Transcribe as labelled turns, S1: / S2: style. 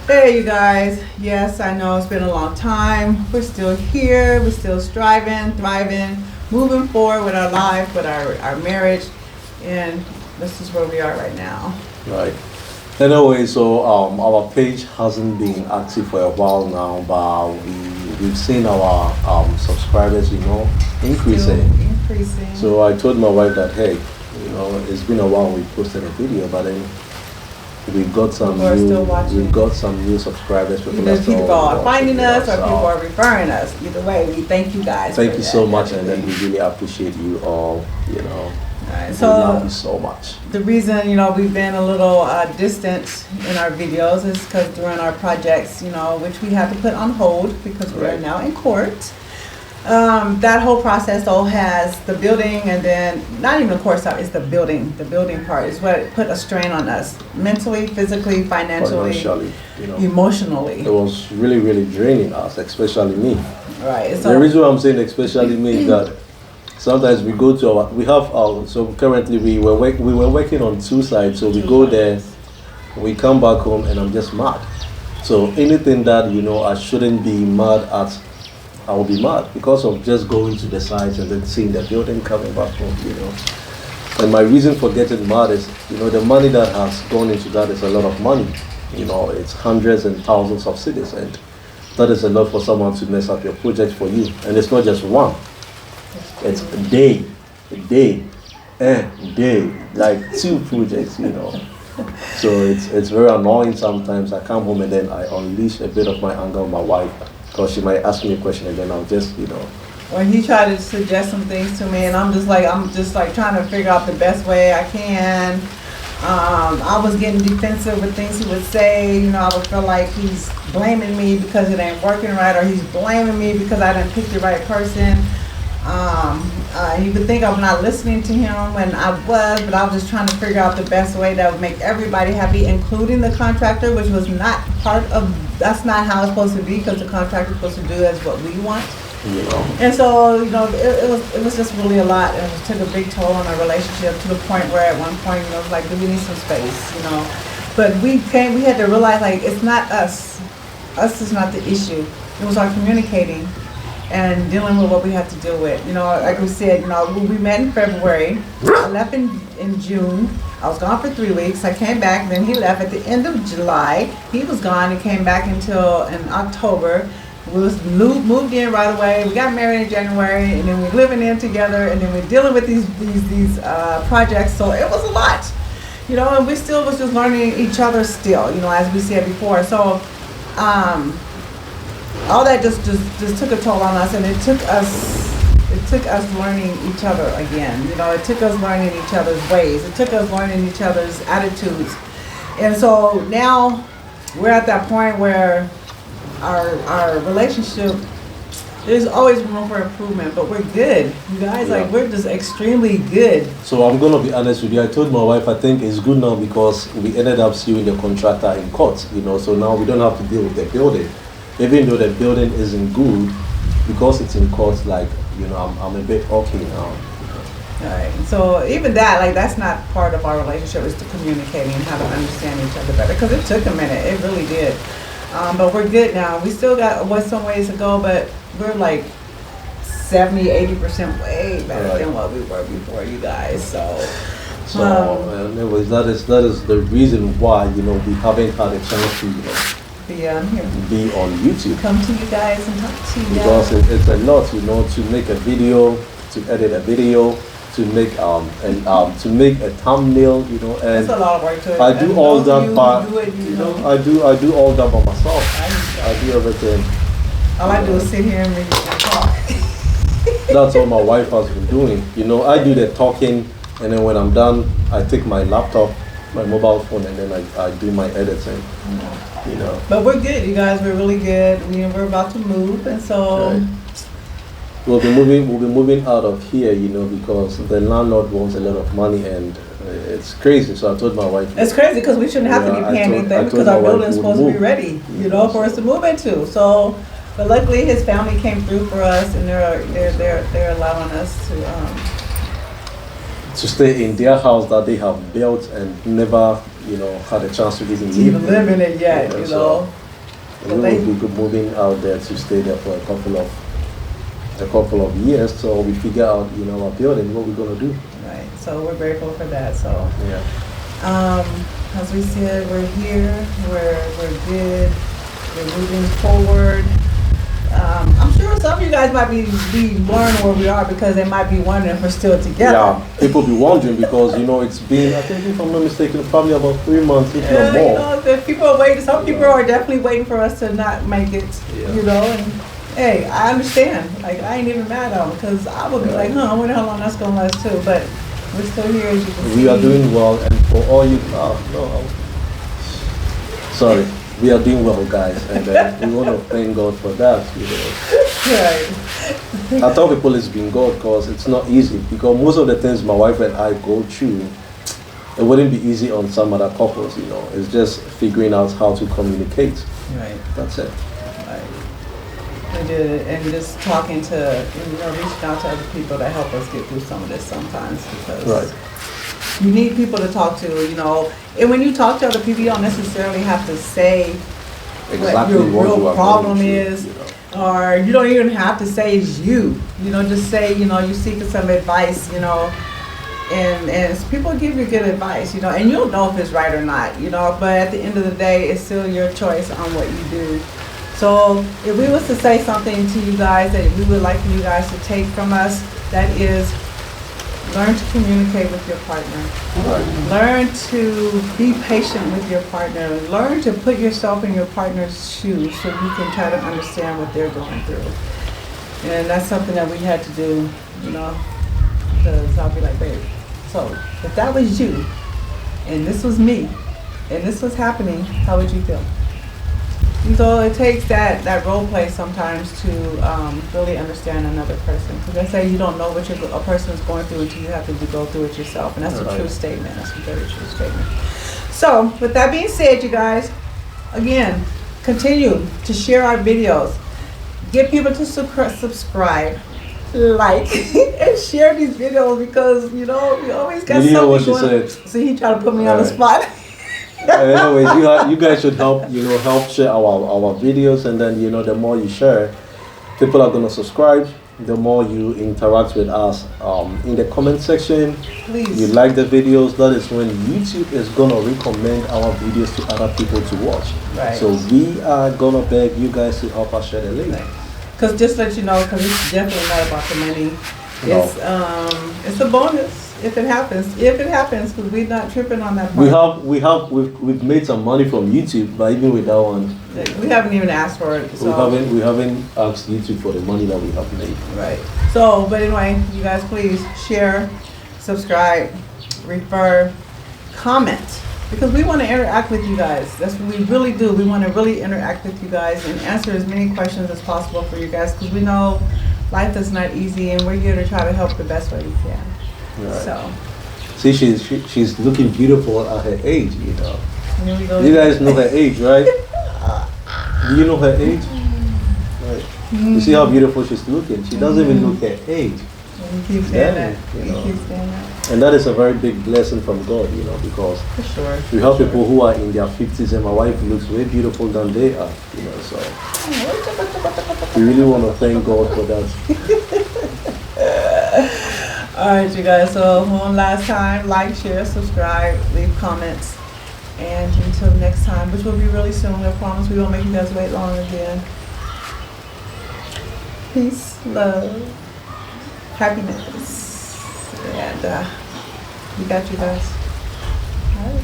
S1: Hey, you guys. Yes, I know it's been a long time. We're still here. We're still striving, thriving, moving forward with our life, with our marriage. And this is where we are right now.
S2: Right. Anyway, so our page hasn't been active for a while now, but we've seen our subscribers, increasing.
S1: Still increasing.
S2: So I told my wife that, hey, it's been a while we posted a video, but then we've got some new subscribers.
S1: People are finding us, or people are referring us. Either way, we thank you guys.
S2: Thank you so much, and then we really appreciate you all.
S1: Right,
S2: so we love you so much.
S1: The reason we've been a little distant in our videos is because during our projects, which we had to put on hold because we are now in court. That whole process though has the building, and then not even the court side, it's the building. The building part is what put a strain on us mentally, physically, financially, emotionally.
S2: It was really, really draining us, especially me.
S1: Right. So
S2: the reason why I'm saying especially me is that sometimes we go to so currently we were working on two sides. So we go there, we come back home, and I'm just mad. So anything that I shouldn't be mad at, I will be mad because of just going to the sites and then seeing the building coming back home, And my reason for getting mad is, the money that has gone into that is a lot of money. It's hundreds and thousands of cities, and that is a lot for someone to mess up your project for you. And it's not just one. It's a day, like two projects, So it's very annoying sometimes. I come home and then I unleash a bit of my anger on my wife. Because she might ask me a question and then I'll just,
S1: Or he tried to suggest some things to me, and I'm just like trying to figure out the best way I can. I was getting defensive with things he would say. I would feel like he's blaming me because it ain't working right, or he's blaming me because I didn't pick the right person. You would think I'm not listening to him when I was, but I was just trying to figure out the best way that would make everybody happy, including the contractor, which was not that's not how it's supposed to be, because the contractor is supposed to do as what we want. And so, it was just really a lot, and it took a big toll on our relationship, to the point where at one point, it was like, do we need some space, But we had to realize, like, it's not us. Us is not the issue. It was our communicating and dealing with what we had to deal with. Like we said, we met in February. I left in June. I was gone for 3 weeks. I came back, then he left at the end of July. He was gone and came back until in October. We moved in right away. We got married in January, and then we're living in together, and then we're dealing with these projects. So it was a lot, and we still was just learning each other still, as we said before. So, all that just took a toll on us, and it took us learning each other again. It took us learning each other's ways. It took us learning each other's attitudes. And so now we're at that point where our relationship, there's always room for improvement, but we're good. You guys, like, we're just extremely good.
S2: So I'm gonna be honest with you. I told my wife I think it's good now because we ended up suing the contractor in court. So now we don't have to deal with the building. Even though the building isn't good, because it's in court, like, I'm a bit okay now.
S1: Alright, so even that, like, that's not part of our relationship, is to communicating and how to understand each other better, because it took a minute, it really did. But we're good now. We still got some ways to go, but we're like 70-80% way better than what we were before, you guys. So
S2: anyways, that is the reason why, we haven't had a chance to,
S1: be on
S2: YouTube.
S1: Come to you guys and talk to you
S2: guys. Because it's a lot, to make a video, to edit a video, to make to make a thumbnail, and
S1: that's a lot of work to it.
S2: I do all that by I do all that by myself. I do everything.
S1: All I do is sit here and read and talk.
S2: That's all my wife has been doing. I do the talking, and then when I'm done, I take my laptop, my mobile phone, and then I do my editing.
S1: But we're good, you guys. We're really good. We're about to move, and so.
S2: Right. We'll be moving out of here, because the landlord wants a lot of money, and it's crazy. So I told my wife.
S1: It's crazy because we shouldn't have to be paying anything, because our building's supposed to be ready, for us to move into. So, but luckily his family came through for us, and they're allowing us
S2: to stay in their house that they have built and never, had a chance to even
S1: live in it yet,
S2: So We will be moving out there to stay there for a couple of years, so we figure out, you know, our building, what we're gonna do.
S1: Right. So we're grateful for that. So
S2: yeah.
S1: As we said, we're here. We're good. We're moving forward. I'm sure some of you guys might be wondering where we are because they might be wondering if we're still together.
S2: Yeah, people be wondering because, you know, it's been, I think if I'm not mistaken, probably about 3 months, if not more.
S1: You know, the people are waiting. Some people are definitely waiting for us to not make it, you know, and hey, I understand. Like, I ain't even mad at them because I would be like, I wonder how long that's going to last too. But we're still here, as you can see.
S2: We are doing well, and for all you, sorry. We are doing well, guys, and we want to thank God for that. You know.
S1: Right.
S2: I tell people it's been God because it's not easy. Because most of the things my wife and I go through, it wouldn't be easy on some other couples. You know, it's just figuring out how to communicate.
S1: Right.
S2: That's it.
S1: Right. And just talking to, you know, reaching out to other people to help us get through some of this sometimes because.
S2: Right.
S1: You need people to talk to, you know, and when you talk to other people, you don't necessarily have to say
S2: exactly
S1: what your real problem
S2: through,
S1: is,
S2: you know.
S1: or you don't even have to say it's you. You know, just say, you know, you're seeking some advice, you know, and people give you good advice, you know, and you'll know if it's right or not, you know, but at the end of the day, it's still your choice on what you do. So if we was to say something to you guys that we would like for you guys to take from us, that is, learn to communicate with your partner.
S2: Right.
S1: Learn to be patient with your partner. Learn to put yourself in your partner's shoes so you can try to understand what they're going through. And that's something that we had to do, you know, because I'll be like, babe, so if that was you, and this was me, and this was happening, how would you feel? So it takes that role play sometimes to really understand another person. Because they say you don't know what a person is going through until you have to go through it yourself. And that's a true statement. That's a very true statement. So with that being said, you guys, again, continue to share our videos. Get people to subscribe, like, and share these videos because, you know, we always got something going. So he tried to put me on the spot.
S2: Anyways, you guys should help share our videos, and then, you know, the more you share, people are gonna subscribe. The more you interact with us in the comment section,
S1: please.
S2: You like the videos. That is when YouTube is gonna recommend our videos to other people to watch.
S1: Right.
S2: So we are gonna beg you guys to help us share the link.
S1: Because just to let you know, because it's definitely not about the money. It's a bonus. If it happens, because we're not tripping on that part.
S2: We've made some money from YouTube, but even with that one,
S1: we haven't even asked for it. So.
S2: We haven't asked YouTube for the money that we have made.
S1: Right. So, but anyway, you guys please share, subscribe, refer, comment, because we want to interact with you guys. That's what we really do. We want to really interact with you guys and answer as many questions as possible for you guys, because we know life is not easy, and we're here to try to help the best way we can. Right. So,
S2: see, she's looking beautiful at her age, you know.
S1: Here we go.
S2: You guys know her age, right? Do you know her age? Right. You see how beautiful she's looking. She doesn't even look her age.
S1: And he keeps saying that. You know. He keeps saying that.
S2: And that is a very big blessing from God, you know, because
S1: for sure.
S2: We help people who are in their 50s, and my wife looks way beautiful than they are, you know. So we really want to thank God for that.
S1: Alright, you guys, so one last time, like, share, subscribe, leave comments, and until next time, which will be really soon, I promise we won't make you guys wait long again. Peace, love, happiness, and we got you guys. Alright.